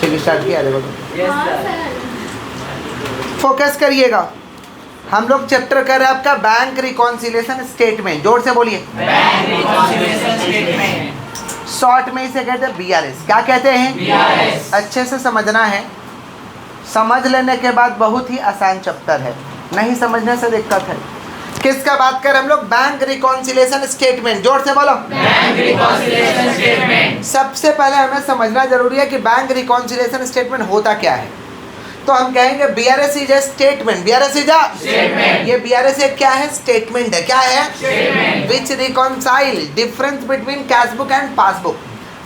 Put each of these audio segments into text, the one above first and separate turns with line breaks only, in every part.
ठीक, स्टार्ट किया देखो तो फोकस करिएगा। हम लोग चैप्टर कर रहे हैं आपका बैंक रिकॉन्सिलिएशन स्टेटमेंट। जोर से बोलिए,
बैंक रिकॉन्सिलिएशन स्टेटमेंट।
शॉर्ट में इसे कहते हैं बीआरएस। क्या कहते हैं?
बीआरएस।
अच्छे से समझना है, समझ लेने के बाद बहुत ही आसान चैप्टर है, नहीं समझने से दिक्कत है। किसका बात कर हम लोग? Bank reconciliation statement. जोर से बोलो,
बैंक रिकॉन्सिलिएशन स्टेटमेंट।
सबसे पहले हमें समझना जरूरी है कि बैंक रिकॉन्सिलिएशन स्टेटमेंट होता क्या है। तो हम कहेंगे BRS is a statement. BRS is
statement.
ये बीआरएस एक क्या है? स्टेटमेंट है। क्या है?
Statement.
Which reconcile difference between cash book and passbook.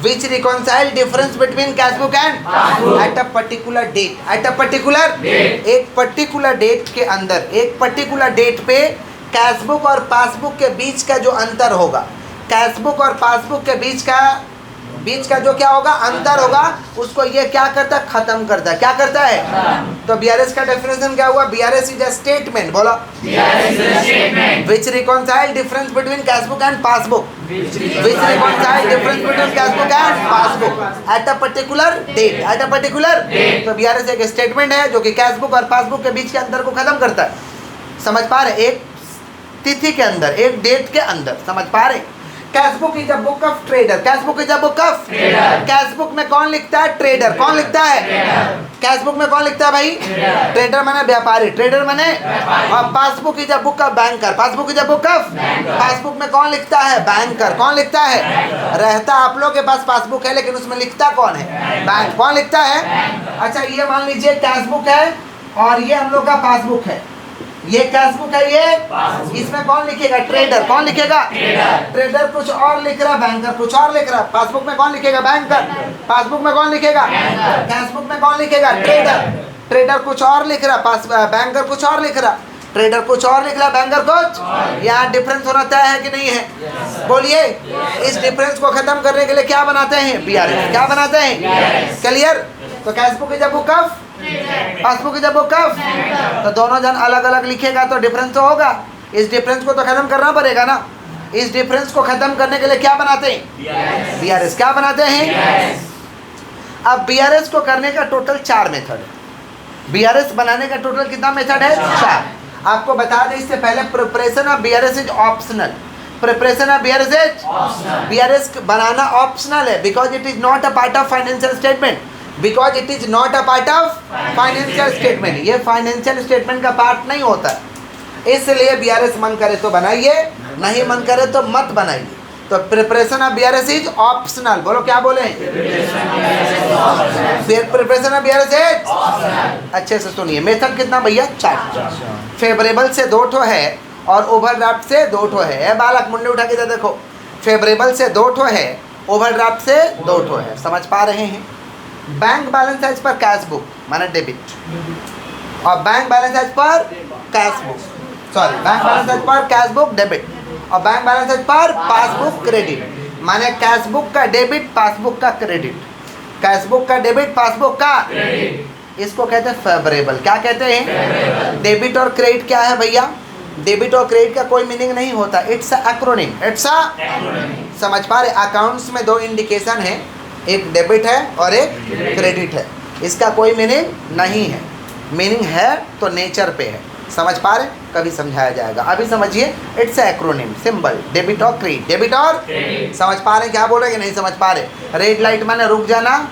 Which reconcile difference between cash book and
passbook
at a particular date. At a particular
date.
एक particular date के अंदर, एक पर्टिकुलर डेट पे कैश बुक और passbook के बीच का जो अंतर होगा, कैश बुक और पासबुक के बीच का जो क्या होगा? अंतर होगा, उसको ये क्या करता है? खत्म करता है। क्या करता है? तो बीआरएस का डेफिनेशन क्या हुआ? BRS is a statement. बोलो,
BRS is a statement.
Which reconcile difference between cash book and passbook. Which reconcile difference between cash book and passbook at a particular date. At a particular
date.
तो BRS एक statement है जो कि cash book और passbook के बीच के अंतर को खत्म करता है। समझ पा रहे? एक तिथि के अंदर, एक डेट के अंदर। समझ पा रहे? Cash book is a book of trader. Cash book is a book of
trader.
Cash book में कौन लिखता है? ट्रेडर। कौन लिखता है? कैश बुक में कौन लिखता है भाई? ट्रेडर माने व्यापारी, ट्रेडर माने। और passbook is a book of banker. Passbook is a book of passbook में कौन लिखता है? बैंकर। कौन लिखता है? रहता आप लोग के पास पासबुक है, लेकिन उसमें लिखता कौन है? बैंक। कौन लिखता है? अच्छा, ये मान लीजिए कैश बुक है और ये हम लोग का पासबुक है। ये कैश बुक है, ये इसमें कौन लिखेगा? ट्रेडर। कौन लिखेगा? ट्रेडर कुछ और लिख रहा, बैंकर कुछ और लिख रहा। पासबुक में कौन लिखेगा? बैंकर। पासबुक में कौन लिखेगा? कैश बुक में कौन लिखेगा? ट्रेडर। ट्रेडर कुछ और लिख रहा, बैंकर कुछ और लिख रहा। ट्रेडर कुछ और लिख रहा, बैंकर कुछ। यहाँ डिफरेंस होना तय है कि नहीं है? बोलिए। इस डिफरेंस को खत्म करने के लिए क्या बनाते हैं? बीआरएस। क्या बनाते हैं? क्लियर? तो cash book is a book of, passbook is a book of. तो दोनों जन अलग अलग लिखेगा तो डिफरेंस तो होगा। इस डिफरेंस को तो खत्म करना पड़ेगा ना। इस डिफरेंस को खत्म करने के लिए क्या बनाते हैं? बीआरएस। क्या बनाते हैं? अब बीआरएस को करने का टोटल 4 मेथड है। बीआरएस बनाने का टोटल कितना मेथड है? 4। आपको बता दें इससे पहले, preparation of BRS is optional. Preparation of BRS is optional. BRS बनाना ऑप्शनल है, because it is not a part of financial statement. Because it is not a part of financial statement. ये financial statement का part नहीं होता, इसलिए BRS मन करे तो बनाइए, नहीं मन करे तो मत बनाइए। तो preparation of BRS is optional. बोलो, क्या बोले? फिर प्रिपरेशन ऑफ बीआरएस इज, अच्छे से सुनिए। मेथड कितना भैया? 4। फेवरेबल से 2 ठो है और ओवरड्राफ्ट से 2 ठो है। ए बालक, मुंडे उठा के देखो। फेवरेबल से 2 ठो है, ओवरड्राफ्ट से 2 ठो है। समझ पा रहे हैं? Bank balance as per cash book माने डेबिट, और bank balance as per cash book, sorry, bank balance as per cash book debit, और bank balance as per passbook credit. माने कैश बुक का डेबिट, पासबुक का credit. Cash book का debit, passbook का credit. इसको कहते हैं फेवरेबल। क्या कहते हैं? डेबिट और क्रेडिट क्या है भैया? डेबिट और क्रेडिट का कोई मीनिंग नहीं होता। It's a acronym. It's a, समझ पा रहे? अकाउंट्स में 2 इंडिकेशन है, एक डेबिट है और एक क्रेडिट है। इसका कोई मीनिंग नहीं है। मीनिंग है तो नेचर पे है। समझ पा रहे? कभी समझाया जाएगा। अभी समझिए, इट्स एक्रोनिम, सिंबल, डेबिट और क्रेडिट। डेबिट और समझ पा रहे? क्या बोल रहे कि नहीं समझ पा रहे? रेड लाइट माने रुक जाना,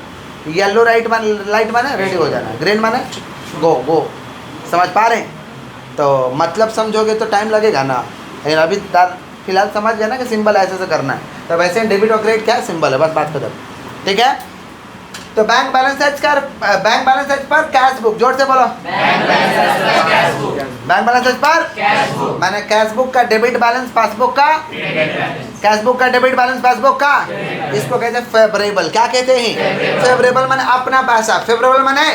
येलो लाइट माने रेडी हो जाना, ग्रीन माने गो गो। समझ पा रहे? तो मतलब समझोगे तो टाइम लगेगा ना। लेकिन अभी फिलहाल समझ गए ना कि सिंबल ऐसे से करना है। तो वैसे डेबिट और क्रेडिट क्या है? सिंबल है, बस बात खत्म। ठीक है? तो bank balance as per cash book. जोर से बोलो, बैंक बैलेंस एज पर माने कैश बुक का डेबिट बैलेंस, पासबुक का, कैश बुक का डेबिट बैलेंस, पासबुक का। इसको कहते हैं फेवरेबल। क्या कहते हैं? फेवरेबल माने अपना पैसा, फेवरेबल माने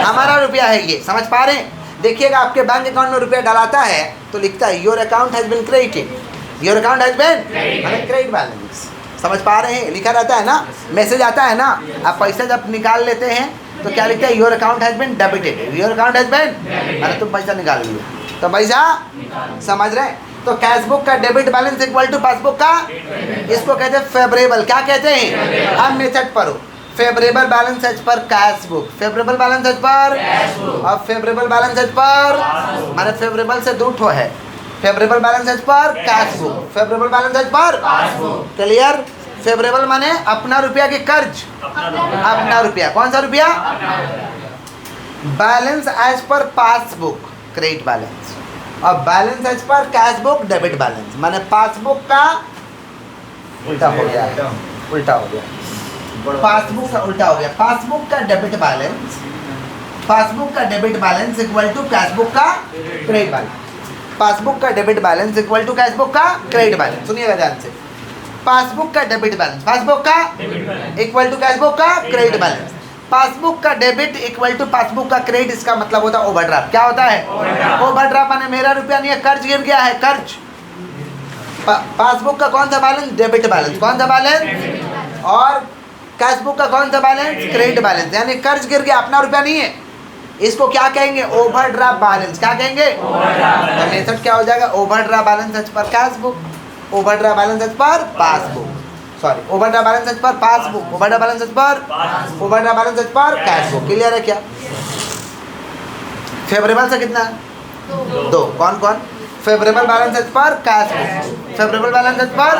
हमारा रुपया है ये। समझ पा रहे हैं? देखिएगा, आपके बैंक अकाउंट में रुपया डलाता है तो लिखता है your account has been credited. Your account has been माने क्रेडिट बैलेंस। समझ पा रहे हैं? लिखा रहता है ना, मैसेज आता है ना। आप पैसा जब निकाल लेते हैं तो क्या लिखता है? Your account has been debited. Your account has been माने तुम पैसा निकाल लिए, तो पैसा, समझ रहे हैं? तो कैश बुक का debit balance equal to passbook का, इसको कहते हैं फेवरेबल। क्या कहते हैं? अब मेथड पर हो, favourable balance as per cash book, favourable balance as per, अब फेवरेबल बैलेंस एज पर माने फेवरेबल से दो ठो है, favourable balance as per cash book, favourable balance as per clear. Favourable माने अपना रुपया की कर्ज, अपना रुपया, कौन सा रुपया? Balance as per passbook credit balance, और balance as per cash book debit balance, माने पासबुक का उल्टा हो गया, उल्टा हो गया, पासबुक का उल्टा हो गया। पासबुक का डेबिट बैलेंस, पासबुक का debit balance equal to cash book का क्रेडिट बैलेंस, पासबुक का debit balance equal to cash book का क्रेडिट बैलेंस। सुनिएगा ध्यान से, पासबुक का डेबिट बैलेंस, पासबुक का इक्वल टू कैश बुक का क्रेडिट बैलेंस, पासबुक का डेबिट इक्वल टू पासबुक का क्रेडिट, इसका मतलब होता है ओवरड्राफ्ट। क्या होता है? ओवरड्राफ्ट माने मेरा रुपया नहीं है, कर्ज गिर गया है, कर्ज। पासबुक का कौन सा बैलेंस? डेबिट बैलेंस, कौन सा बैलेंस? और कैश बुक का कौन सा बैलेंस? क्रेडिट बैलेंस, यानी कर्ज गिर गया, अपना रुपया नहीं है, इसको क्या कहेंगे? Overdraft balance. क्या कहेंगे? तो मेथड क्या हो जाएगा? Overdraft balance as per cash book, overdraft balance as per passbook, sorry overdraft balance as per passbook, overdraft balance as per, overdraft balance as per cash book. Clear है क्या? Favourable से कितना? दो। कौन कौन? Favourable balance as per cash book, favourable balance as per,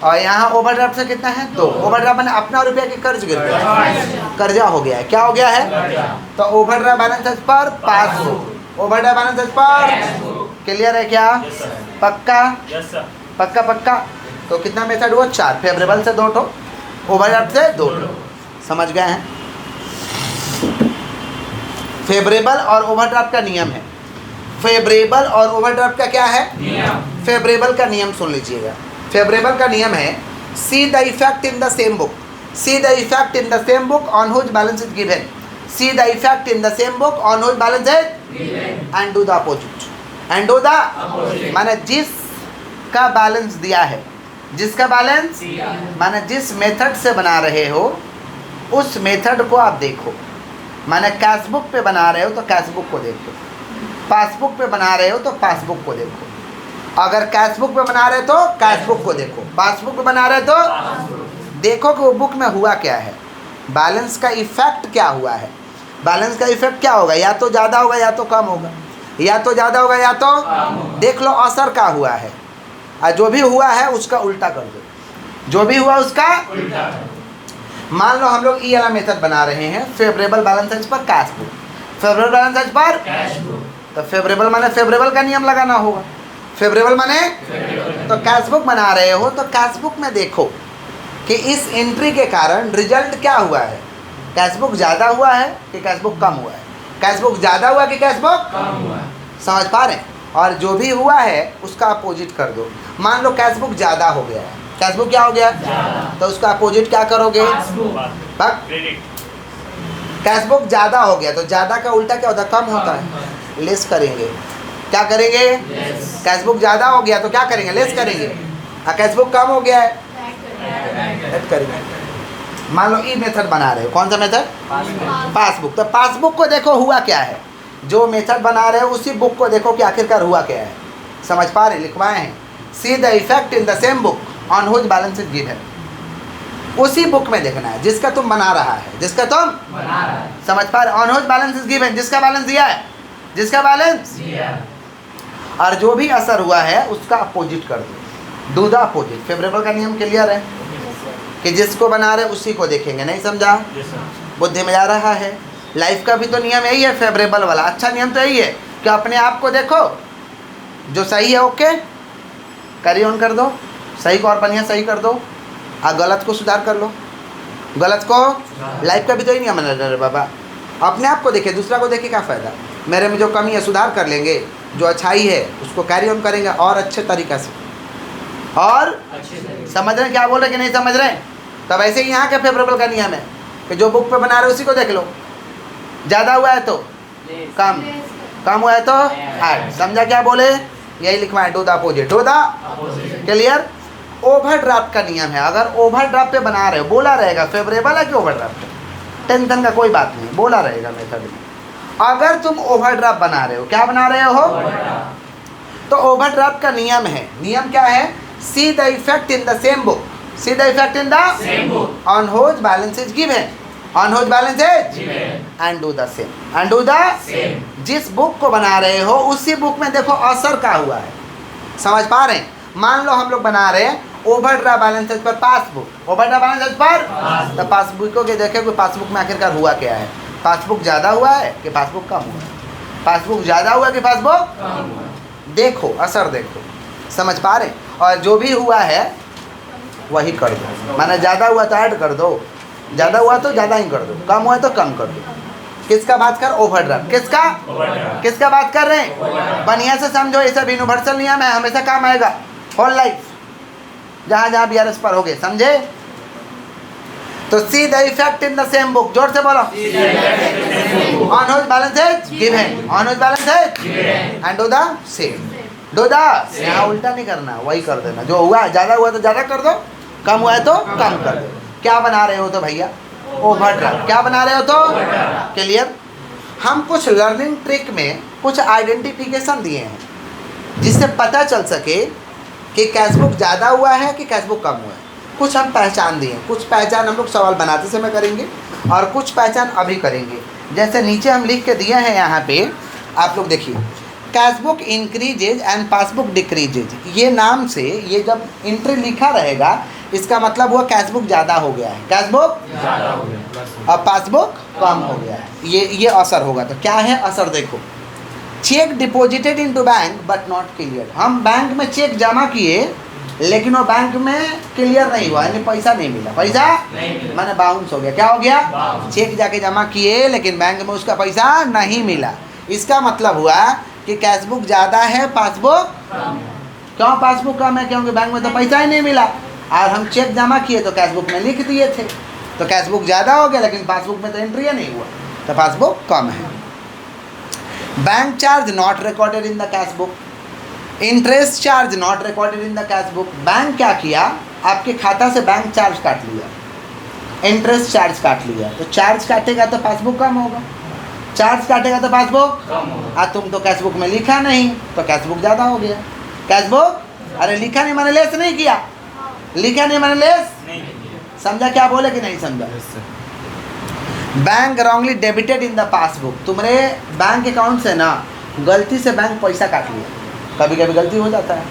और यहाँ overdraft से कितना है? दो। ओवरड्राफ्ट मैंने अपना रुपया की कर्ज गिर गया, कर्जा हो गया है। क्या हो गया है? तो overdraft balance as per passbook, overdraft balance as per. Clear है क्या? पक्का? पक्का पक्का। तो कितना मेथड हुआ? 4। फेवरेबल से 2 ठो, ओवरड्राफ्ट से 2 ठो। समझ गए हैं? फेवरेबल और ओवरड्राफ्ट का नियम है। फेवरेबल और ओवरड्राफ्ट का क्या है? फेवरेबल का नियम सुन लीजिएगा। फेवरेबल का नियम है, see the effect in the same book, see the effect in the same book on which balance is given, see the effect in the same book on which balance is, and do the opposite, and do the माने जिसका balance दिया है, जिसका balance माने जिस method से बना रहे हो उस मेथड को आप देखो। माने कैश बुक पे बना रहे हो तो कैश बुक को देखो, पासबुक पे बना रहे हो तो पासबुक को देखो, अगर कैश बुक पे बना रहे तो कैश बुक को देखो, पासबुक पे बना रहे तो देखो कि वो बुक में हुआ क्या है, बैलेंस का इफेक्ट क्या हुआ है। बैलेंस का इफेक्ट क्या होगा? या तो ज़्यादा होगा या तो कम होगा, या तो ज़्यादा होगा या तो देख लो असर क्या हुआ है, और जो भी हुआ है उसका उल्टा कर दो, जो भी हुआ उसका उल्टा। मान लो हम लोग ई वाला मेथड बना रहे हैं, favourable balance as per cash book, favourable balance as per cash book, तो फेवरेबल माने फेवरेबल का नियम लगाना होगा। फेवरेबल माने तो कैश बुक बना रहे हो तो कैश बुक में देखो कि इस एंट्री के कारण रिजल्ट क्या हुआ है, कैश बुक ज़्यादा हुआ है कि कैश बुक कम हुआ है, कैश बुक ज़्यादा हुआ कि कैश बुक कम हुआ है। समझ पा रहे हैं? और जो भी हुआ है उसका अपोजिट कर दो। मान लो कैश बुक ज़्यादा हो गया है, कैश बुक क्या हो गया? तो उसका अपोजिट क्या करोगे? कैश बुक ज़्यादा हो गया तो ज़्यादा का उल्टा क्या होता है? कम होता है, लेस करेंगे। क्या करेंगे? कैश बुक ज़्यादा हो गया तो क्या करेंगे? लेस करेंगे। और कैश बुक कम हो गया है, ऐड करेंगे। मान लो ई मेथड बना रहे हो, कौन सा मेथड? पासबुक। तो पासबुक को देखो हुआ क्या है, जो मेथड बना रहे हो उसी बुक को देखो कि आखिरकार हुआ क्या है। समझ पा रहे? लिखवाए हैं, see the effect in the same book on which balance is given, उसी बुक में देखना है जिसका तुम बना रहा है, जिसका तुम बना रहा है। समझ पा रहे? On which balance is given, जिसका बैलेंस दिया है, जिसका बैलेंस, और जो भी असर हुआ है उसका अपोजिट कर दो, डू द अपोजिट। फेवरेबल का नियम क्लियर है कि जिसको बना रहे उसी को देखेंगे। नहीं समझा? बुद्धि में जा रहा है? लाइफ का भी तो नियम यही है, फेवरेबल वाला। अच्छा नियम तो यही है कि अपने आप को देखो, जो सही है ओके कैरी ऑन कर दो, सही को और बढ़िया सही कर दो, और गलत को सुधार कर लो, गलत को। लाइफ का भी तो यही नियम है बाबा, अपने आप को देखे, दूसरा को देखे क्या फ़ायदा। मेरे में जो कमी है सुधार कर लेंगे, जो अच्छाई है उसको कैरी ऑन करेंगे और अच्छे तरीक़ा से। और समझ रहे हैं क्या बोल रहे कि नहीं समझ रहे हैं? तब ऐसे ही यहाँ के फेवरेबल का नियम है कि जो बुक पे बना रहे उसी को देख लो, ज़्यादा हुआ है तो कम, कम हुआ है तो ऐड। समझा क्या बोले? यही लिखवाएं, do the opposite, do the clear. Overdraft का नियम है, अगर ओवरड्राफ्ट पे बना रहे हो बोला रहेगा फेवरेबल है कि ओवरड्राफ्ट है, टेंशन का कोई बात नहीं, बोला रहेगा मेथड में। अगर तुम ओवरड्राफ्ट बना रहे हो, क्या बना रहे हो? तो ओवरड्राफ्ट का नियम है, नियम क्या है? See the effect in the same book, see the effect in the
Same book.
On हुच balance is given, on हुच balance is
Given.
And do the same, and do the
Same.
जिस book को बना रहे हो उसी book में देखो असर क्या हुआ है, समझ पा रहे हैं? मान लो हम लोग बना रहे हैं ओवरड्राफ्ट बैलेंसेज पर पासबुक, ओवरड्राफ्ट बैलेंसेज पर
Passbook.
तो पासबुक के देखे कोई पासबुक में आखिरकार हुआ क्या है, पासबुक ज़्यादा हुआ है कि पासबुक कम हुआ है, पासबुक ज़्यादा हुआ कि पासबुक,
कम हुआ.
देखो असर देखो, समझ पा रहे? और जो भी हुआ है वही कर दो, माने ज़्यादा हुआ तो ऐड कर दो, ज़्यादा हुआ तो ज़्यादा ही कर दो, कम हुआ तो कम कर दो। किसका बात कर? ओवरड्राफ्ट। किसका?
Overdraft.
किसका बात कर रहे हैं?
Overdraft.
बढ़िया से समझो, ये सब यूनिवर्सल नियम है, हमेशा काम आएगा होल लाइफ, जहाँ जहाँ BRS पर होगे, समझे? तो see the effect in the same book, जोर से बोलो।
See the effect in the same book.
On हुच balance is given, on हुच balance is
Given.
And do the same, do the, यहाँ उल्टा नहीं करना, वही कर देना, जो हुआ है ज़्यादा हुआ तो ज़्यादा कर दो, कम हुआ है तो कम कर दो। क्या बना रहे हो तो भैया? ओवरड्राफ्ट। क्या बना रहे हो तो?
Overdraft.
क्लियर? हम कुछ लर्निंग ट्रिक में कुछ आइडेंटिफिकेशन दिए हैं जिससे पता चल सके कि कैशबुक ज़्यादा हुआ है कि कैशबुक कम हुआ है। कुछ हम पहचान दिए, कुछ पहचान हम लोग सवाल बनाते समय करेंगे और कुछ पहचान अभी करेंगे। जैसे नीचे हम लिख के दिए हैं यहाँ पे, आप लोग देखिए, cashbook increases and passbook decreases. ये नाम से ये जब एंट्री लिखा रहेगा इसका मतलब हुआ कैशबुक ज़्यादा हो गया है, कैशबुक
ज़्यादा हो गया.
और पासबुक कम हो गया है। ये असर होगा। तो क्या है असर? देखो, check deposited into bank but not clear. हम बैंक में चेक जमा किए लेकिन वो बैंक में क्लियर नहीं हुआ, यानी पैसा नहीं मिला, पैसा
नहीं मिला.
माने बाउंस हो गया। क्या हो गया?
Bounce.
चेक जाके जमा किए लेकिन बैंक में उसका पैसा नहीं मिला। इसका मतलब हुआ कि कैशबुक ज़्यादा है, पासबुक
कम.
क्यों? पासबुक कम है क्योंकि बैंक में तो पैसा ही नहीं मिला और हम चेक जमा किए तो कैशबुक में लिख दिए थे, तो कैशबुक ज़्यादा हो गया लेकिन पासबुक में तो एंट्री नहीं हुआ, तो पासबुक कम है। Bank charge not recorded in the cashbook, interest charge not recorded in the cashbook. Bank क्या किया? आपके खाता से बैंक चार्ज काट लिया, इंटरेस्ट चार्ज काट लिया, तो चार्ज काटेगा तो पासबुक कम होगा, चार्ज काटेगा तो पासबुक
कम होगा.
तुम तो कैशबुक में लिखा नहीं तो कैशबुक ज़्यादा हो गया। कैशबुक, अरे लिखा नहीं मैंने लेस नहीं किया, लिखा नहीं मैंने लेस,
नहीं.
समझा क्या बोले कि नहीं समझा? Bank wrongly debited in the passbook. तुम्हारे बैंक अकाउंट से ना गलती से बैंक पैसा काट लिया, कभी कभी गलती हो जाता है,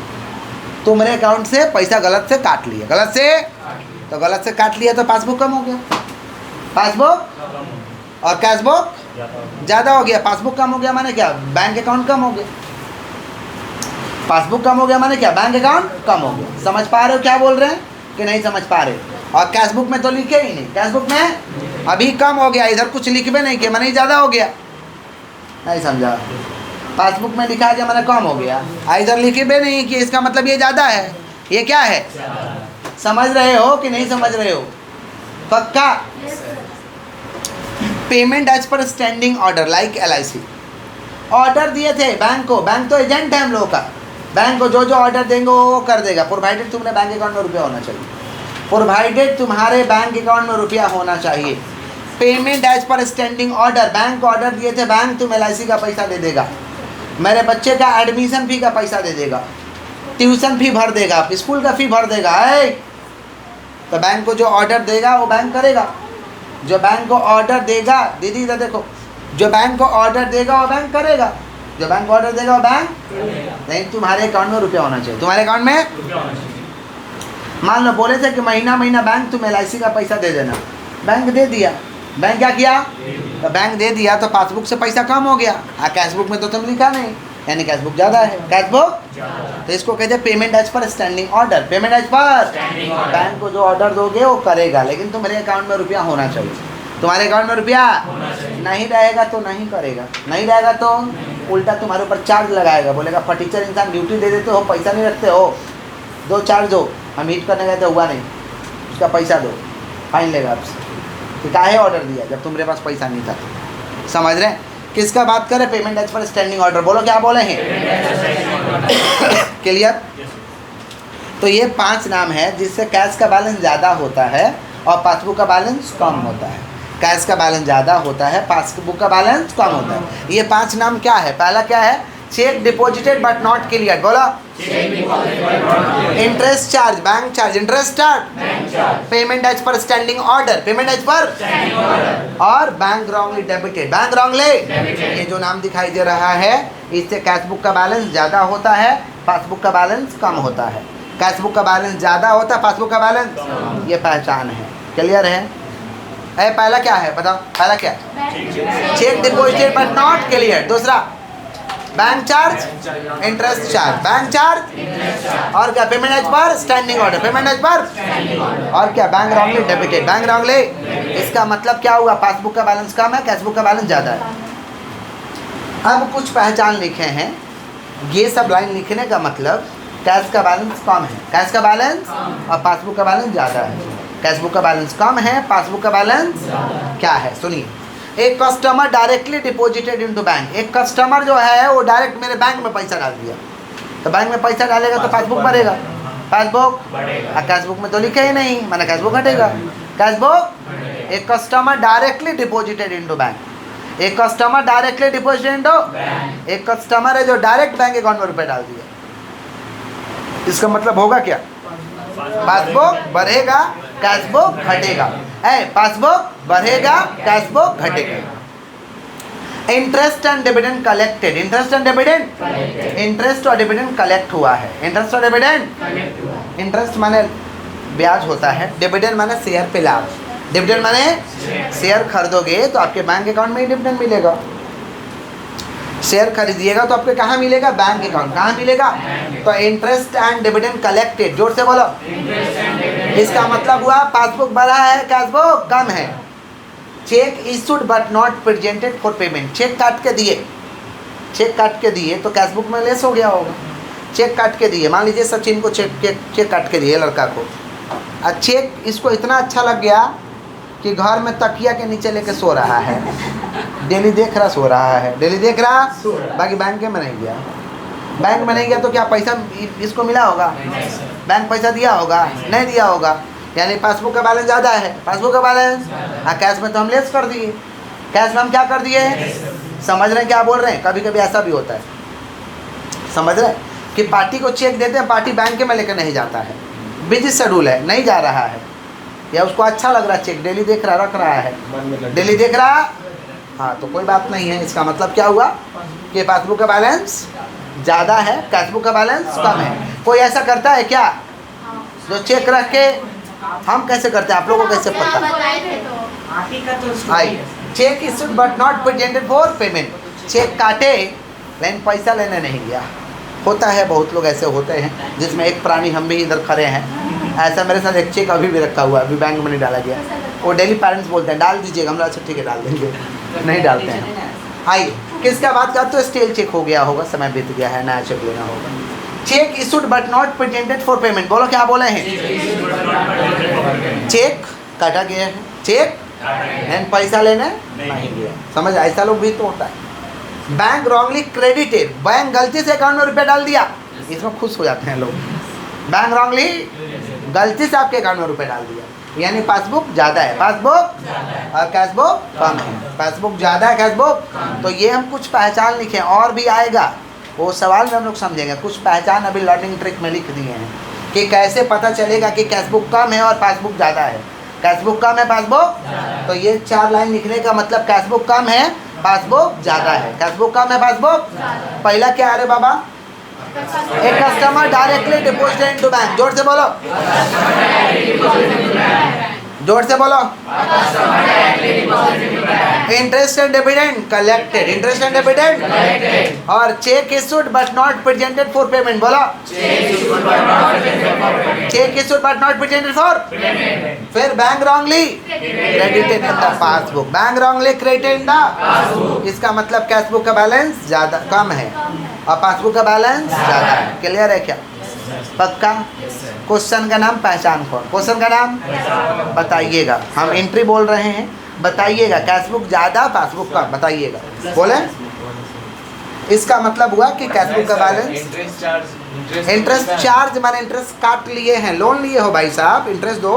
तुम्हारे अकाउंट से पैसा गलत से काट लिया, गलत से, तो गलत से काट लिया तो पासबुक कम हो गया, पासबुक और कैशबुक ज़्यादा हो गया। पासबुक कम हो गया माने क्या? बैंक अकाउंट कम हो गया। पासबुक कम हो गया माने क्या? बैंक अकाउंट कम हो गया। समझ पा रहे हो क्या बोल रहे हैं कि नहीं समझ पा रहे? और कैशबुक में तो लिखे ही नहीं, कैशबुक में अभी कम हो गया, इधर कुछ लिखबे नहीं किया माने ज़्यादा हो गया, नहीं समझा? पासबुक में लिखा गया माने कम हो गया, इधर लिखबे नहीं कि इसका मतलब ये ज़्यादा है, ये क्या है? समझ रहे हो कि नहीं समझ रहे हो? पक्का? Payment as per standing order like LIC। Order दिए थे बैंक को, बैंक तो एजेंट है हम लोगों का, बैंक को जो जो ऑर्डर देंगे वो कर देगा, प्रोवाइडेड तुम्हारे बैंक अकाउंट में रुपया होना चाहिए, प्रोवाइडेड तुम्हारे बैंक अकाउंट में रुपया होना चाहिए। Payment as per standing order, bank को ऑर्डर दिए थे, बैंक तुम LIC का पैसा दे देगा, मेरे बच्चे का एडमिशन फी का पैसा दे देगा, ट्यूशन फी भर देगा, स्कूल का फी भर देगा, है तो बैंक को जो ऑर्डर देगा वो बैंक करेगा। जो बैंक को ऑर्डर देगा, दीदी इधर देखो, जो बैंक को ऑर्डर देगा वो बैंक करेगा, जो बैंक को ऑर्डर देगा वो बैंक नहीं, तुम्हारे अकाउंट में रुपया होना चाहिए, तुम्हारे अकाउंट में। मान लो बोले थे कि महीना महीना बैंक तुम LIC का पैसा दे देना, बैंक दे दिया, बैंक क्या किया? तो बैंक दे दिया तो पासबुक से पैसा कम हो गया, कैशबुक में तो तुम लिखा नहीं, यानी कैशबुक ज़्यादा है, कैशबुक। तो इसको कहते हैं payment as per standing order. Payment as per
Standing order.
Bank को जो ऑर्डर दोगे वो करेगा, लेकिन तुम्हारे अकाउंट में रुपया होना चाहिए, तुम्हारे अकाउंट में रुपया नहीं रहेगा तो नहीं करेगा, नहीं रहेगा तो उल्टा तुम्हारे ऊपर चार्ज लगाएगा, बोलेगा फटीचर इंसान, ड्यूटी दे देते हो, पैसा नहीं रखते हो, दो चार्ज दो, हम हीट करने गए तो हुआ नहीं, उसका पैसा दो, फाइन लेगा आपसे कि काहे ऑर्डर दिया जब तुम्हारे पास पैसा नहीं था। समझ रहे हैं? किसका बात करें? Payment as per standing order. बोलो क्या बोले हैं? क्लियर? तो ये 5 नाम है जिससे कैश का बैलेंस ज़्यादा होता है और पासबुक का बैलेंस कम होता है। कैश का बैलेंस ज़्यादा होता है, पासबुक का बैलेंस कम होता है। ये 5 नाम क्या है? पहला क्या है? Cheque deposited but not clear, बोलो। Interest charge, bank charge, interest charge, payment as per standing order, payment as per, और bank wrongly debited, bank wrongly, ये जो नाम दिखाई दे रहा है इससे कैशबुक का बैलेंस ज़्यादा होता है, पासबुक का बैलेंस कम होता है। कैशबुक का बैलेंस ज़्यादा होता है, पासबुक का बैलेंस, ये पहचान है। क्लियर है? पहला क्या है बताओ, पहला क्या है? Cheque deposited but not clear. दूसरा bank charge, interest charge, bank charge, और क्या? Payment as per standing order, payment as per, और क्या? Bank wrongly debited, bank wrongly. इसका मतलब क्या हुआ? पासबुक का बैलेंस कम है, कैशबुक का बैलेंस ज़्यादा है। अब कुछ पहचान लिखे हैं, ये सब लाइन लिखने का मतलब कैश का बैलेंस कम है, कैश का बैलेंस, और पासबुक का बैलेंस ज़्यादा है। कैशबुक का बैलेंस कम है, पासबुक का बैलेंस क्या है? सुनिए, एक customer directly deposited into bank, एक कस्टमर जो है वो डायरेक्ट मेरे बैंक में पैसा डाल दिया, तो बैंक में पैसा डालेगा तो पासबुक भरेगा, पासबुक, और कैशबुक में तो लिखे ही नहीं, माना कैशबुक हटेगा। कैशबुक, एक customer directly deposited into bank, एक कस्टमर डायरेक्टली डिपॉजिटेड इनटू, एक कस्टमर है जो डायरेक्ट बैंक अकाउंट में रुपए डाल दिया। इसका मतलब होगा क्या? पासबुक बढ़ेगा, कैशबुक घटेगा। पासबुक बढ़ेगा, कैशबुक घटेगा। Interest and dividend collected, interest and dividend, interest और डिविडेंड कलेक्ट हुआ है, इंटरेस्ट और डिविडेंड। इंटरेस्ट माने ब्याज होता है, डिविडेंड माने शेयर पे लाभ, डिविडेंड माने शेयर खरीदोगे तो आपके बैंक अकाउंट में ही डिविडेंड मिलेगा। शेयर खरीदिएगा तो आपको कहाँ मिलेगा? Bank account. कहाँ मिलेगा? तो इंटरेस्ट एंड डिविडेंड कलेक्टेड, जोर से बोलो। इसका मतलब हुआ पासबुक बढ़ा है, कैशबुक कम है। Cheque issued but not presented for payment, cheque काट के दिए, चेक काट के दिए तो कैशबुक में लेस हो गया होगा। चेक काट के दिए, मान लीजिए सचिन को चेक काट के दिए लड़का को, और चेक इसको इतना अच्छा लग गया कि घर में तकिया के नीचे लेके सो रहा है, डेली देख रहा सो रहा है, डेली देख रहा, बाकी बैंक में नहीं गया। बैंक में नहीं गया तो क्या पैसा इसको मिला होगा? बैंक पैसा दिया होगा? नहीं दिया होगा। यानी पासबुक का बैलेंस ज़्यादा है, पासबुक का बैलेंस, और कैश में तो हम लेस कर दिए। कैश में हम क्या कर दिए? समझ रहे हैं क्या बोल रहे हैं? कभी कभी ऐसा भी होता है, समझ रहे हैं कि पार्टी को चेक देते हैं, पार्टी बैंक में लेकर नहीं जाता है, बिजी शेड्यूल है, नहीं जा रहा है, या उसको अच्छा लग रहा है चेक, डेली देख रहा, रख रहा है, डेली देख रहा, हाँ तो कोई बात नहीं है। इसका मतलब क्या हुआ कि पासबुक का बैलेंस ज़्यादा है, कैशबुक का बैलेंस कम है। कोई ऐसा करता है क्या जो चेक रख के? हम कैसे करते हैं, आप लोगों को कैसे पता? I cheque issued but not presented for payment, cheque काटे लेकिन पैसा लेने नहीं गया। होता है, बहुत लोग ऐसे होते हैं, जिसमें एक प्राणी हम भी इधर खड़े हैं। ऐसा मेरे साथ एक चेक अभी भी रखा हुआ है, अभी बैंक में नहीं डाला गया। वो डेली पेरेंट्स बोलते हैं डाल दीजिएगा, हम अच्छा ठीक है डाल देंगे, नहीं डालते हैं। आइए किसका बात करते हो? स्टील चेक हो गया होगा, समय बीत गया है, नया चेक लेना होगा। Check issued but not presented for payment, बोलो क्या बोले हैं? चेक काटा गया है, चेक एंड पैसा लेने नहीं गया। समझ, ऐसा लोग भी तो होता है। बैंक रॉन्गली क्रेडिटेड, बैंक गलती से अकाउंट में रुपया डाल दिया, इसमें खुश हो जाते हैं लोग। बैंक रॉन्गली गलती से आपके अकाउंट में रुपये डाल दिया, यानी पासबुक ज़्यादा है, पासबुक और कैशबुक कम है, पासबुक ज़्यादा है, कैशबुक। तो ये हम कुछ पहचान लिखे, और भी आएगा वो सवाल में हम लोग समझेंगे। कुछ पहचान अभी लर्निंग ट्रिक में लिख दिए हैं कि कैसे पता चलेगा कि कैशबुक कम है और पासबुक ज़्यादा है, कैशबुक कम है, पासबुक। तो ये 4 लाइन लिखने का मतलब कैशबुक कम है, पासबुक ज़्यादा है, कैशबुक कम है, पासबुक। पहला क्या है रे बाबा? एक customer directly deposited into bank, जोर से बोलो, जोर से बोलो। Interest and dividend collected, interest and dividend, और cheque issued but not presented for payment, बोलो cheque issued but not presented for. फिर bank wrongly credited in the passbook, bank wrongly credited in the, इसका मतलब cashbook का balance ज़्यादा कम है और passbook का बैलेंस ज़्यादा है। क्लियर है क्या? पक्का? क्वेश्चन का नाम पहचान कौन, क्वेश्चन का नाम बताइएगा। हम एंट्री बोल रहे हैं, बताइएगा कैशबुक ज़्यादा, पासबुक कम, बताइएगा, बोले। इसका मतलब हुआ कि कैशबुक का बैलेंस, इंटरेस्ट चार्ज माने इंटरेस्ट काट लिए हैं, लोन लिए हो भाई साहब, इंटरेस्ट दो,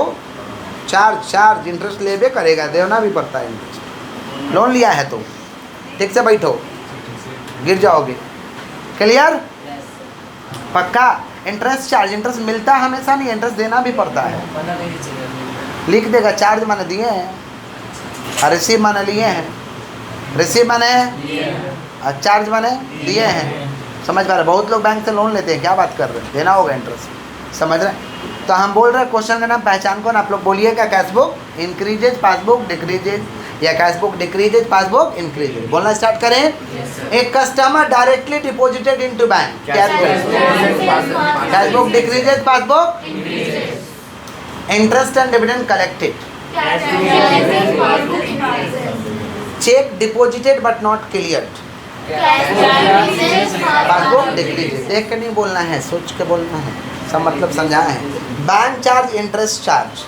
चार्ज इंटरेस्ट लेबे करेगा, देना भी पड़ता है इंटरेस्ट। लोन लिया है तो ठीक से बैठो, गिर जाओगे। क्लियर? पक्का? इंटरेस्ट चार्ज, इंटरेस्ट मिलता हमेशा नहीं, इंटरेस्ट देना भी पड़ता है। लिख देगा चार्ज माने दिए हैं, और रिसीव माने लिए हैं, रिसीव माने और चार्ज माने दिए हैं। समझ पा रहे? बहुत लोग बैंक से लोन लेते हैं, क्या बात कर रहे हैं, देना होगा इंटरेस्ट। समझ रहे? तो हम बोल रहे हैं क्वेश्चन का नाम पहचान कौन, आप लोग बोलिएगा cash book increases, passbook decreases, या cash book decreases, passbook increases. बोलना स्टार्ट करें। एक customer directly deposited into bank, cash book decreases, passbook interest and dividend collected, cheque deposited but not cleared, passbook decreases. देख के नहीं बोलना है, सोच के बोलना है, सब मतलब समझा है। Bank charge, interest charge,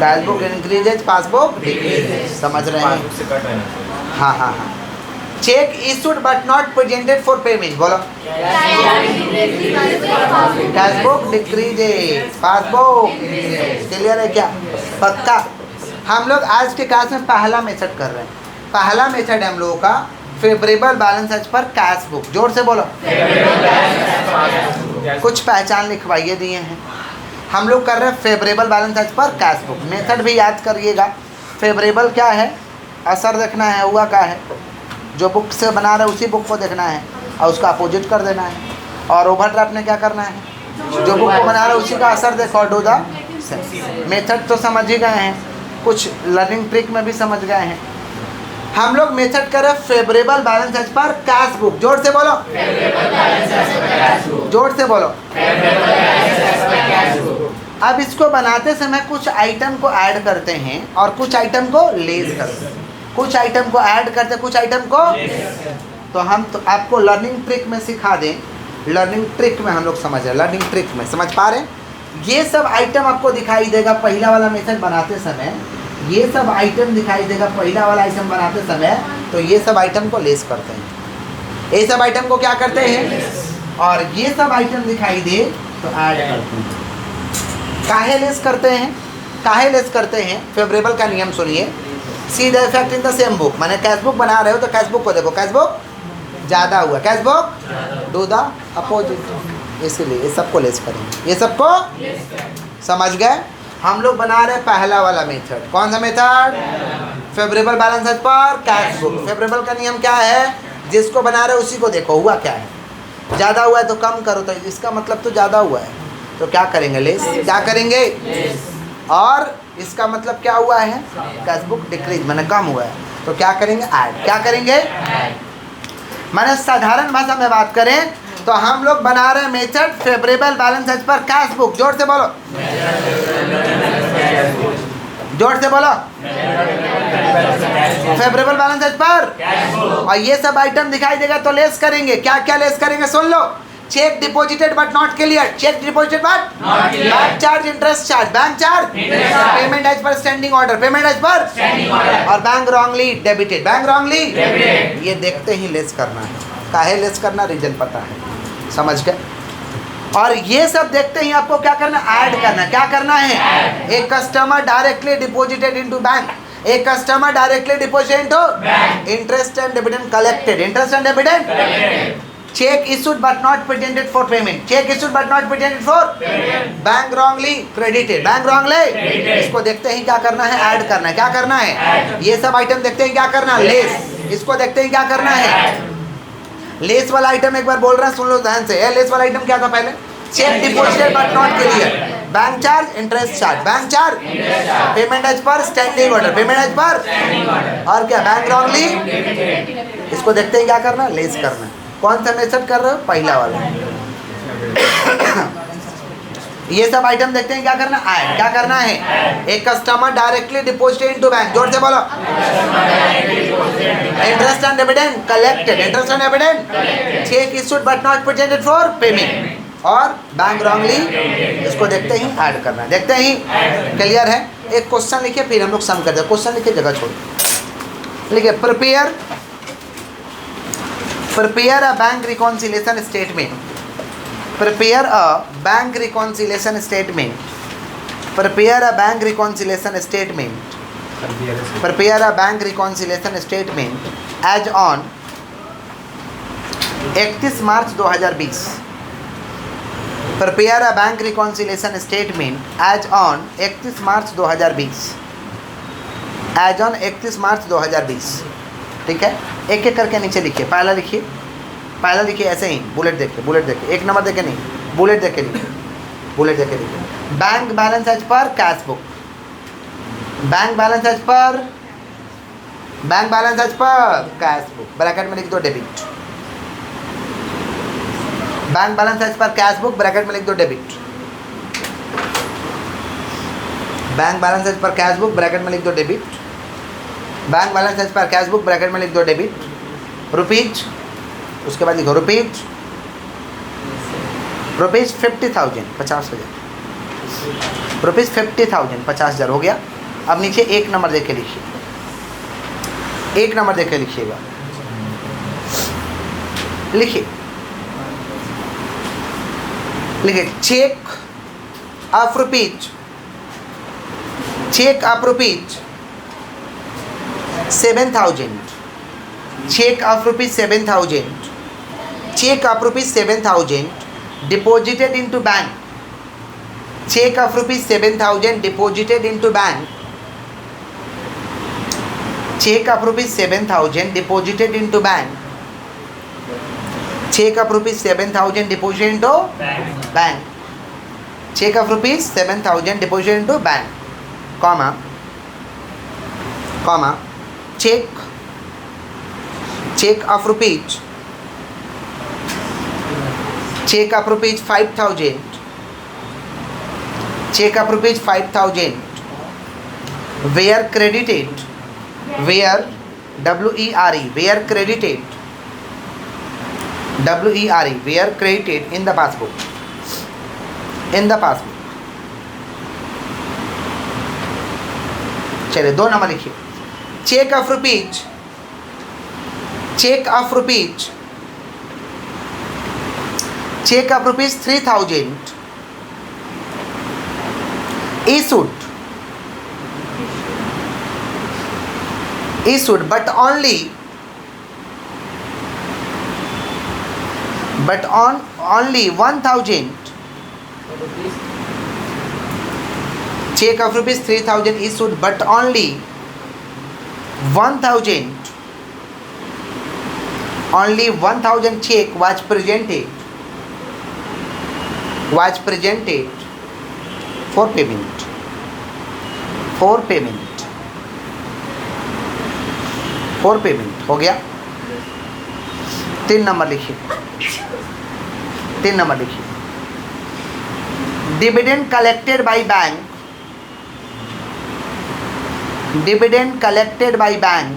cash book increases, passbook decreases. समझ रहे हैं? हाँ हाँ हाँ। Cheque issued but not presented for payment, बोलो cash book decreases, passbook clear है क्या? पक्का? हम लोग आज के क्लास में पहला मेथड कर रहे हैं। पहला मेथड है हम लोगों का favourable balance as per cash book. जोर से बोलो। कुछ पहचान लिखवाइए दिए हैं। हम लोग कर रहे हैं favourable balance as per cash book. Method भी याद करिएगा। फेवरेबल क्या है, असर देखना है, हुआ क्या है, जो बुक से बना रहे उसी बुक को देखना है और उसका अपोजिट कर देना है। और ओवरड्राफ्ट ने क्या करना है, जो बुक को बना रहे उसी का असर देखो और डू द सेम। मेथड तो समझ ही गए हैं, कुछ लर्निंग ट्रिक में भी समझ गए हैं। हम लोग मेथड करें favourable balance as per cash book. जोर से बोलो, जोर से बोलो। अब इसको बनाते समय कुछ आइटम को ऐड करते हैं और कुछ आइटम को लेस करते हैं। कुछ आइटम को ऐड करते हैं, कुछ आइटम को तो हम तो आपको लर्निंग ट्रिक में सिखा दें। लर्निंग ट्रिक में हम लोग समझ रहे हैं, लर्निंग ट्रिक में समझ पा रहे हैं। ये सब आइटम आपको दिखाई देगा पहला वाला मेथड बनाते समय, ये सब आइटम दिखाई देगा पहला वाला आइटम बनाते समय। तो ये सब आइटम को लेस करते हैं, ये सब आइटम को क्या करते हैं, और ये सब आइटम दिखाई दे तो ऐड करते हैं। काहे लेस करते हैं, काहे लेस करते हैं? फेवरेबल का नियम सुनिए। See the effect in the same book. मैंने कैश बुक बना रहे हो तो कैश बुक को देखो, कैश बुक ज़्यादा हुआ, cash book do the opposite. इसलिए ये सबको लेस करेंगे, ये सबको समझ गए। हम लोग बना रहे पहला वाला मेथड। कौन सा method? Favourable balance as per cash book. Favourable का नियम क्या है, जिसको बना रहे उसी को देखो हुआ क्या है। ज़्यादा हुआ है तो कम करो, तो इसका मतलब तो ज़्यादा हुआ है तो क्या करेंगे, लेस। क्या करेंगे, और इसका मतलब क्या हुआ है, कैश बुक डिक्रीज मैंने कम हुआ है तो क्या करेंगे, ऐड। क्या करेंगे, मैंने साधारण भाषा में बात करें तो हम लोग बना रहे method favourable balance as per cash book. जोर से बोलो, जोर से बोलो। फेवरेबल बैलेंस एज पर, और ये सब आइटम दिखाई देगा तो लेस करेंगे। क्या क्या लेस करेंगे सुन लो। Cheque deposited but not clear, cheque deposited but bank charge, interest charge, bank charge, payment as per standing order, payment as per, और bank wrongly debited, bank wrongly. ये देखते ही लेस करना है। काहे लेस करना, रीजन पता है, समझ गए। और ये सब देखते ही आपको क्या करना, ऐड करना। क्या करना है, एक customer directly deposited into bank, एक customer directly deposited into interest and dividend collected, interest and dividend. Cheque issued but not presented for payment, cheque issued but not presented for bank wrongly credited, bank wrongly. इसको देखते ही क्या करना है, add करना है। क्या करना है, ये सब आइटम देखते ही क्या करना, लेस। इसको देखते ही क्या करना है, लेस वाला आइटम एक बार बोल रहा है, सुन लो ध्यान से। लेस वाला आइटम क्या था पहले, cheque deposited but not clear, bank charge, interest charge, bank charge, payment as per standing order, payment as per, और क्या, बैंक रॉन्गली। इसको देखते ही क्या करना, लेस करना है। कौन सा मेथड कर रहे हो, पहला वाला। ये सब आइटम देखते हैं क्या करना, ऐड। क्या करना है, एक customer directly deposited into bank. जोर से बोलो, interest and dividend collected, interest and dividend. Cheque issued but not presented for payment, और बैंक रॉन्गली। इसको देखते ही ऐड करना है, देखते ही। क्लियर है। एक क्वेश्चन लिखिए फिर हम लोग सम करते हैं। क्वेश्चन लिखिए, जगह छोड़ लिखिए। Prepare a bank reconciliation statement, prepare a bank reconciliation statement, prepare a bank reconciliation statement prepare a bank reconciliation statement as on 31 March 2020. Prepare a bank reconciliation statement as on 31 March 2020. as on 31 मार्च 2020. ठीक है, एक एक करके नीचे लिखिए. पहला लिखिए, पहला लिखिए ऐसे ही, बुलेट देखिए, बुलेट देखिए, एक नंबर देखे नहीं, बुलेट देखे लिखिए, बुलेट देखे लिखिए. Bank balance as per cash book. Bank balance as per, bank balance as per cash book, bracket में लिख दो debit. Bank balance as per cash book, bracket में लिख दो debit. Bank balance as per cash book, bracket में लिख दो debit. Bank balance as per cash book, bracket में लिख दो डेबिट. रुपीज, उसके बाद लिखो रुपीज, रुपीज 50,000, 50,000, रुपीज 50,000, 50,000 हो गया. अब नीचे एक नंबर देके लिखिए, एक नंबर देके लिखिएगा, लिखिए, लिखिए cheque of rupees, cheque of rupees 7,000, cheque of rupees 7,000, cheque of rupees 7,000 deposited into bank, check of rupees 7,000 deposited into bank, check of rupees 7,000 deposited into bank, check of rupees 7,000 deposited into bank, check of rupees 7,000 deposited into bank, comma, comma, check, check of rupees, check of rupees 5,000, check of rupees 5,000 were credited, were W-E-R-E, were credited, W-E-R-E, were credited in the passbook, in the passbook. चलिए दो number लिखिए. Cheque of rupees, cheque of rupees, check of rupees 3,000 issued, issued but only, but on only 1,000, check of rupees 3,000 issued but only 1,000, only 1,000 check was presented, was presented for payment, for payment, for payment. हो गया. 3 number लिखिए, 3 number लिखिए. Dividend collected by bank, dividend collected by bank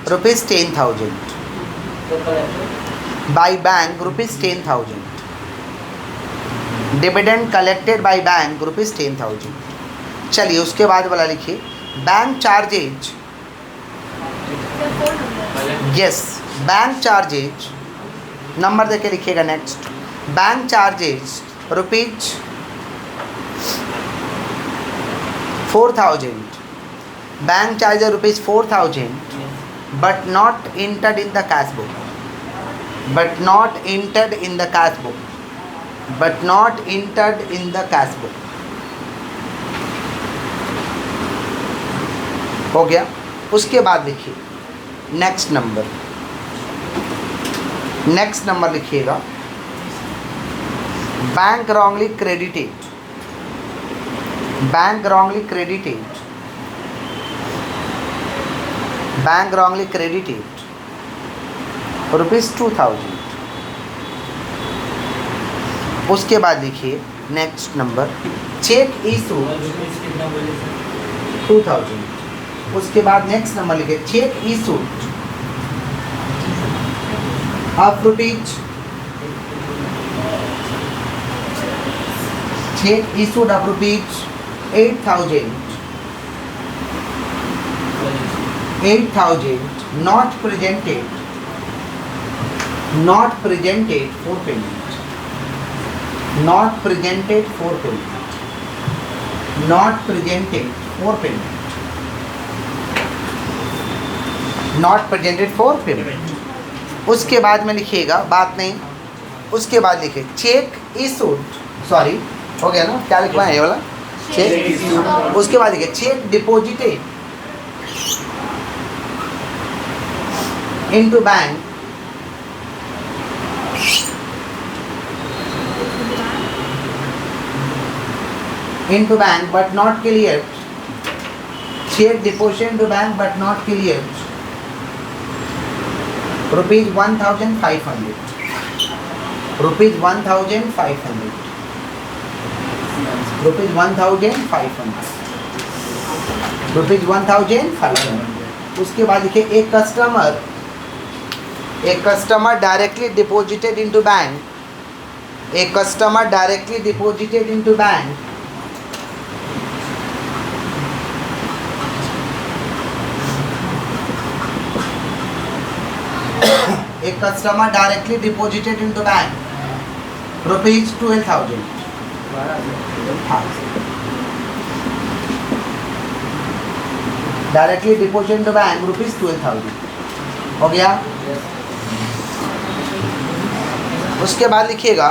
rupees 10,000, by bank rupees 10,000, dividend collected by bank rupees 10,000. चलिए उसके बाद वाला लिखिए. Bank charges, yes, bank charges, number देके लिखिएगा. Next, bank charges rupees 4,000, bank charges rupees 4,000 but not entered in the cash book, but not entered in the cash book, but not entered in the cash book. हो गया. उसके बाद लिखिए next number, next number लिखिएगा. Bank wrongly credited, bank wrongly credited, bank wrongly credited rupees 2,000. उसके बाद लिखिए next number, check issue 2,000. उसके बाद नेक्स्ट नंबर लिखिए, cheque issue of rupees, cheque issued of rupees 8,000, 8,000 not presented, not presented for payment, not presented for payment, not presented for payment. Not presented for payment. उसके बाद में लिखिएगा, बात नहीं, उसके बाद लिखिए चेक इशूड, सॉरी हो गया ना, क्या लिखवाएं ये वाला चेक। उसके बाद लिखिए check deposited into bank but not cleared, check deposit into bank but not cleared, rupees 1,500, rupees 1,500, rupees 1,500, rupees 1,500। उसके बाद लिखिए एक customer directly deposited into bank, एक customer directly deposited into bank एक customer directly deposited into bank rupees 12,000, directly deposit into bank rupees 12,000 हो गया। उसके बाद लिखिएगा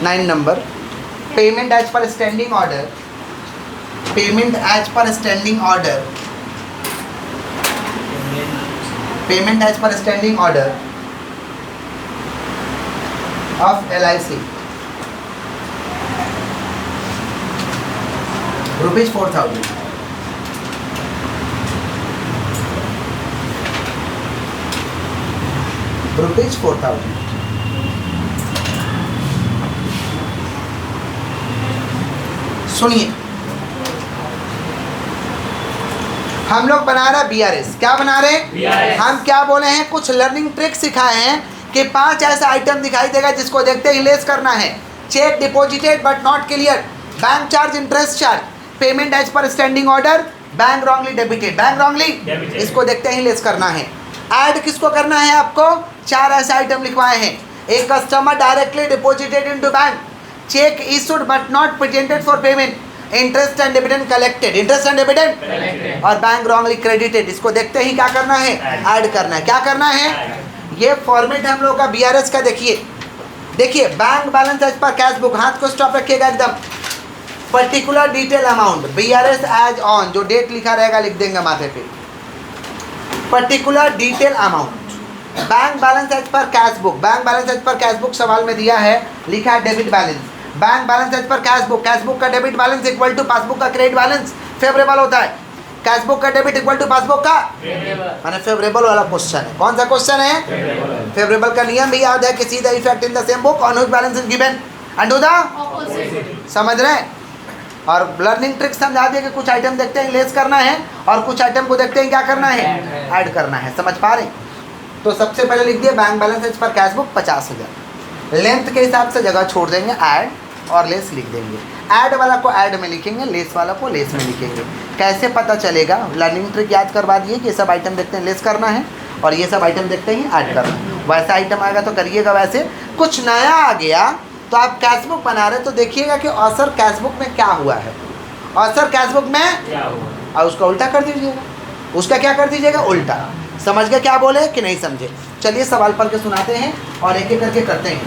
9 number, payment as per standing order, payment as per standing order, payment as per standing order of LIC rupees 4,000, rupees 4,000। सुनिए, हम लोग बना रहे BRS, क्या बना रहे हैं? हम क्या बोले हैं, कुछ लर्निंग ट्रिक सिखाए हैं कि 5 ऐसा आइटम दिखाई देगा जिसको देखते ही लेस करना है। Cheque deposited but not clear, bank charge, interest charge, payment as per standing order, bank wrongly debited, bank wrongly, इसको देखते ही लेस करना है। ऐड किसको करना है आपको? 4 ऐसे आइटम लिखवाए हैं। एक customer directly deposited into bank, check issued but not presented for payment, interest and dividend collected, interest and dividend, और बैंक रॉन्गली क्रेडिटेड, इसको देखते ही क्या करना है? ऐड करना है। क्या करना है? ये फॉर्मेट हम लोग का BRS का देखिए, देखिए bank balance as per cash book, हाथ को स्टॉप रखिएगा एकदम, particular detail amount, BRS as on, जो डेट लिखा रहेगा लिख देंगे माथे पे, particular detail amount, bank balance as per cash book, bank balance as per cash book सवाल में दिया है, लिखा है debit balance, bank balance as per cash book का debit balance equal to passbook का क्रेडिट बैलेंस, फेवरेबल होता है। कैश बुक का डेबिट इक्वल टू पासबुक का माने फेवरेबल वाला क्वेश्चन है। कौन सा क्वेश्चन है? फेवरेबल का नियम भी याद है कि see the effect in the same book on which balance is given and do the opposite, समझ रहे हैं? और लर्निंग ट्रिक समझा दिए कि कुछ आइटम देखते हैं लेस करना है और कुछ आइटम को देखते हैं क्या करना है? ऐड करना है। समझ पा रहे? तो सबसे पहले लिख दिए bank balance as per cash book 50,000, length के हिसाब से जगह छोड़ देंगे, ऐड और लेस लिख देंगे। ऐड वाला को ऐड में लिखेंगे, लेस वाला को लेस में लिखेंगे। कैसे पता चलेगा? लर्निंग ट्रिक याद करवा दिए कि ये सब आइटम देखते हैं लेस करना है और ये सब आइटम देखते ही ऐड करना है। वैसा आइटम आएगा तो करिएगा, वैसे कुछ नया आ गया तो आप कैश बुक बना रहे तो देखिएगा कि औसर कैश बुक में क्या हुआ है, औसर कैश बुक में क्या हुआ, और उसका उल्टा कर दीजिएगा, उसका क्या कर दीजिएगा? उल्टा। समझ गए क्या बोले कि नहीं समझे? चलिए सवाल पढ़ के सुनाते हैं और एक एक करके करते हैं।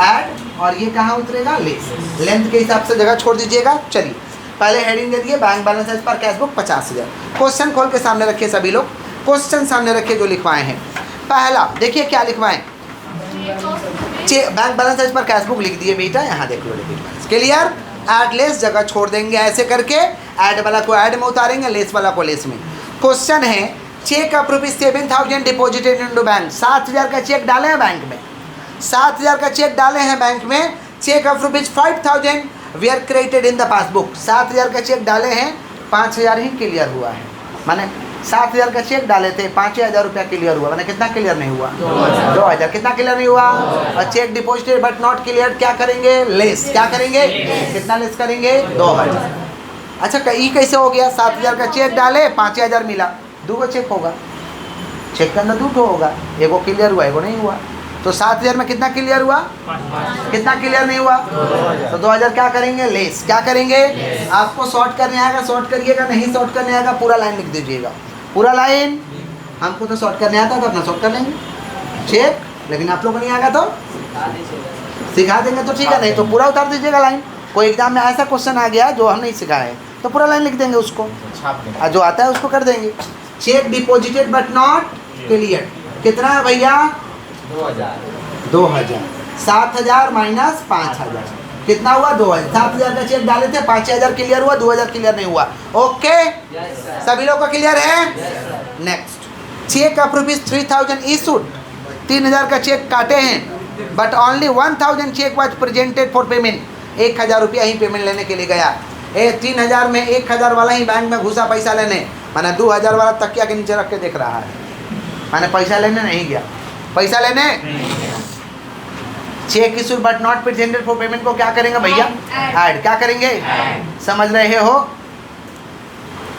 ऐड और ये कहाँ उतरेगा? लेस। लेंथ के हिसाब से जगह छोड़ दीजिएगा। चलिए पहले हेडिंग दे दिए bank balance as per cash book 50,000। Question खोल के सामने रखिए, सभी लोग क्वेश्चन सामने रखिए जो लिखवाए हैं। पहला देखिए क्या लिखवाएं, bank balance as per cash book लिख दिए बेटा, यहाँ देख लो debit balance. Clear? Add less जगह छोड़ देंगे ऐसे करके, ऐड वाला को ऐड में उतारेंगे, लेस वाला को लेस में। क्वेश्चन है cheque of rupees 7,000 deposited into bank, 7,000 का चेक डाले हैं बैंक में, 7,000 का चेक डाले हैं बैंक में। Cheque of rupees 5,000 we are credited in the passbook, 7,000 का चेक डाले हैं, 5,000 ही क्लियर हुआ है। माने 7,000 का चेक डाले थे, 5,000 रुपया क्लियर हुआ, मैंने कितना क्लियर नहीं हुआ? 2,000। कितना क्लियर नहीं हुआ? और check deposited but not clear, क्या करेंगे? लेस। क्या करेंगे? कितना लेस करेंगे? 2,000। अच्छा कहीं कैसे हो गया? 7,000 का चेक डाले, 5,000 मिला, 2 चेक होगा, चेक के अंदर 2 होगा, एगो क्लियर हुआ एगो नहीं हुआ, तो 7,000 में कितना क्लियर हुआ? कितना क्लियर नहीं हुआ? तो 2,000 क्या करेंगे? लेस। क्या करेंगे? आपको शॉर्ट करने आएगा शॉर्ट करिएगा, नहीं शॉर्ट करने आएगा पूरा लाइन लिख दीजिएगा, पूरा लाइन हमको तो शॉर्ट करने आता तो अपना शॉर्ट कर लेंगे चेक, लेकिन आप लोगों को नहीं आएगा तो सिखा देंगे तो ठीक है, नहीं तो पूरा उतार दीजिएगा लाइन। कोई एग्जाम में ऐसा क्वेश्चन आ गया जो हम नहीं सिखाए तो पूरा लाइन लिख देंगे उसको, और जो आता है उसको कर देंगे। Check deposited but not clear कितना है भैया? 2000। 7000 माइनस 5000 कितना हुआ? 2000। 7000 का चेक डाले थे, 5000 क्लियर हुआ, 2000 क्लियर नहीं हुआ। ओके सभी लोग का क्लियर है? नेक्स्ट चेक ऑफ ₹3000 इशूड, 3000 का चेक काटे हैं but only 1000 cheque was presented for payment. 1000 रुपया ही पेमेंट लेने के लिए गया। 3000 में 1000 वाला ही बैंक में घुसा पैसा लेने, मैंने 2000 वाला तकिया के नीचे रख के देख रहा है, मैंने पैसा लेने नहीं गया। पैसा लेने cheque issue but not presented for payment को क्या करेंगे भैया? ऐड। क्या करेंगे? समझ रहे हो?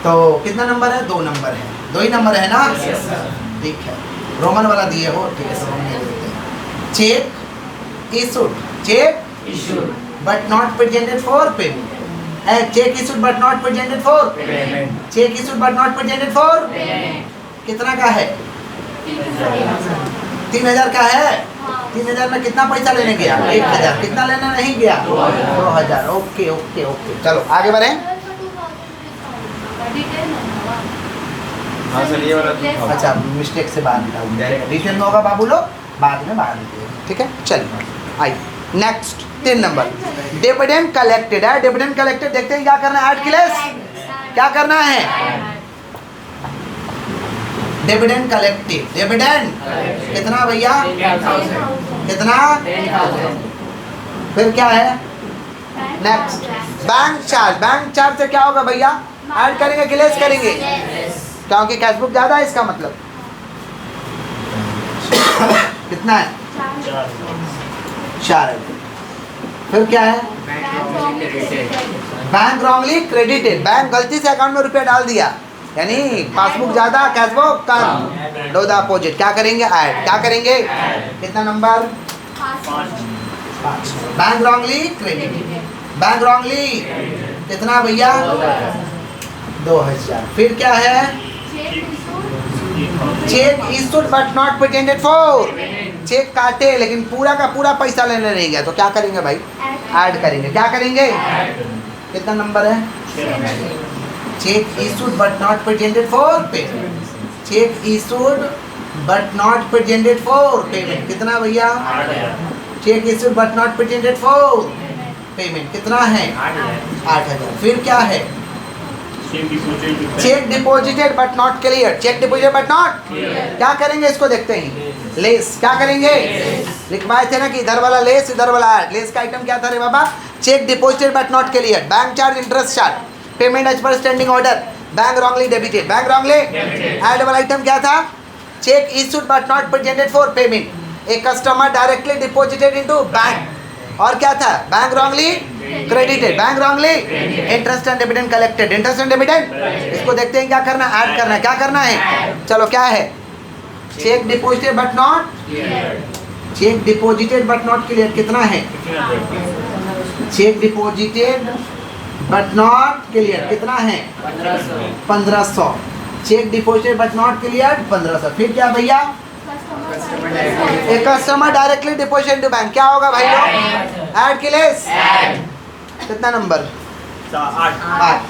तो कितना नंबर है? 2 नंबर है, 2 ही नंबर है ना? ठीक है, रोमन वाला दिए हो, ठीक है। Cheque issued but not presented for payment. Cheque issued but not presented for payment. Cheque issued but not presented for कितना का है? 3000 का है। 3000 में कितना पैसा लेने गया? 1000। कितना लेने नहीं गया? 2000। ओके ओके ओके, चलो आगे बढ़े। अच्छा मिस्टेक से बात डिटेल में होगा बाबू लोग, बाद में बात दीजिए, ठीक है। चलिए आइए नेक्स्ट 3 नंबर डिविडेंड कलेक्टेड है। डिविडेंड कलेक्टेड देखते हैं क्या करना है? ऐड क्लेस क्या करना है? Dividend collected. डिविडेंड कितना भैया? कितना? फिर क्या है next? Bank charge. Bank charge से क्या होगा भैया? ऐड करेंगे क्लेस करेंगे, क्योंकि कैशबुक ज्यादा है इसका मतलब। कितना है? 4 है। फिर क्या है? Bank wrongly credited. बैंक गलती से अकाउंट में रुपया डाल दिया, यानी पासबुक ज्यादा कैशबुक कम, नो द अपोजिट। क्या करेंगे? ऐड। क्या करेंगे? कितना नंबर? 5। Bank wrongly credited. Bank wrongly कितना भैया? 2000। फिर क्या है? Cheque issued but not presented for. Cheque काटे लेकिन पूरा का पूरा पैसा लेने नहीं गया, तो क्या करेंगे भाई? ऐड करेंगे। क्या करेंगे? कितना नंबर है? Cheque issued but not presented for payment. Cheque issued but not presented for payment कितना भैया? Check issued but not presented for payment कितना है? 8000। फिर क्या है? Cheque deposited but not clear. Cheque deposited but not क्या करेंगे? इसको देखते हैं। लेस। क्या करेंगे? लिखवाए थे ना कि इधर वाला लेस इधर वाला ऐड। लेस का आइटम क्या था रे बाबा? Cheque deposited but not clear. Bank charge interest charge payment as per standing order. Bank wrongly debited. Bank wrongly add वाला आइटम क्या था? Cheque issued but not presented for payment. A customer directly deposited into bank. और क्या था? Bank wrongly credited. Bank wrongly interest and dividend collected. Interest and dividend इसको देखते हैं क्या करना? ऐड करना है। क्या करना है? चलो क्या है? Cheque deposited but not check deposited but not clear कितना है? Cheque deposited but not clear कितना है? 1500। Check deposited but not clear 1500। फिर क्या भैया? एक customer directly deposit into bank. क्या होगा भाई लोग? ऐड के लेस कितना नंबर? 8।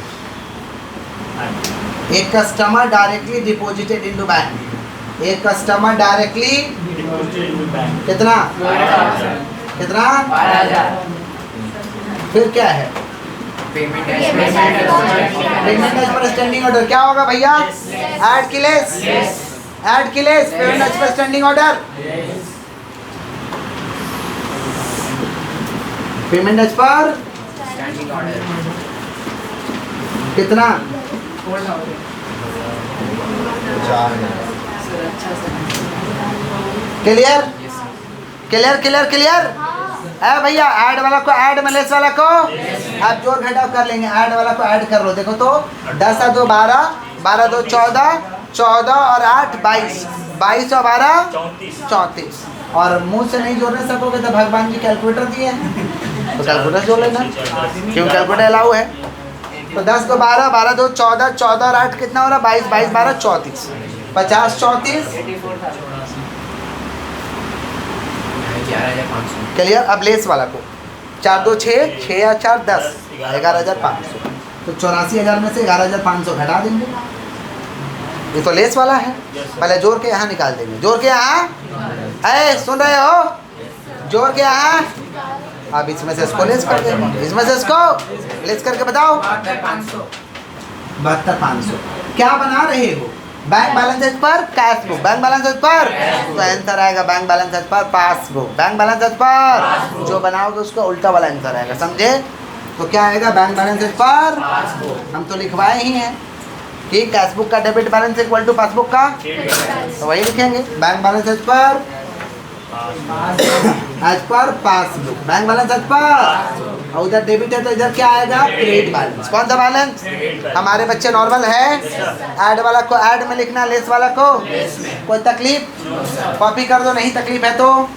एक customer directly deposited into bank. एक कस्टमर डायरेक्टली कितना? कितना? 12,000। फिर क्या है? Payment as per standing order. क्या होगा भैया? ऐड की लेस ऐड की less payment as per standing order. Payment as per कितना? 4,000। क्लियर क्लियर क्लियर क्लियर है भैया? ऐड वाला को ऐड में लेस वाला को आप जोड़ घटाव कर लेंगे। ऐड वाला को ऐड कर लो। देखो तो 10 और 2 12, 12 2 14, 14 और 8 22, 22 और 12 34। और मुंह से नहीं जोड़ने सकोगे तो भगवान जी कैलकुलेटर दिए तो कैलकुलेटर जोड़ लेना, क्यों कैलकुलेटर अलाउ है। तो 10 को 12, 12 2 14, 14 और 8 कितना हो रहा? 22, 22 12 34। 50 34
11,500
क्लियर। अब लेस वाला को 4 2 6 6 या 4 10 11,500 तो 84,000 में से 11,500 घटा देंगे। ये तो लेस वाला है, पहले जोड़ के यहाँ निकाल देंगे। जोड़ के यहाँ है, सुन रहे हो, जोड़ के यहाँ। अब इसमें से इसको लेस कर देंगे, इसमें से इसको लेस करके बताओ 72,500 क्या बना रहे हो? बैंक बैलेंस पर कैश बुक, बैंक बैलेंस पर तो आंसर आएगा बैंक बैलेंस पर पासबुक, बैंक बैलेंस पर जो बनाओगे उसका उल्टा वाला आंसर आएगा, समझे? तो क्या आएगा बैंक बैलेंस पर, हम तो लिखवाए ही हैं कि कैश बुक का debit balance equal to passbook का, तो वही लिखेंगे बैंक बैलेंस पर as per passbook, bank balance as per, और उधर डेबिट है तो इधर क्या आएगा क्रेडिट बैलेंस। कौन सा बैलेंस? हमारे बच्चे नॉर्मल है, ऐड वाला को ऐड में लिखना, लेस वाला को कोई तकलीफ, कॉपी कर दो, नहीं तकलीफ है तो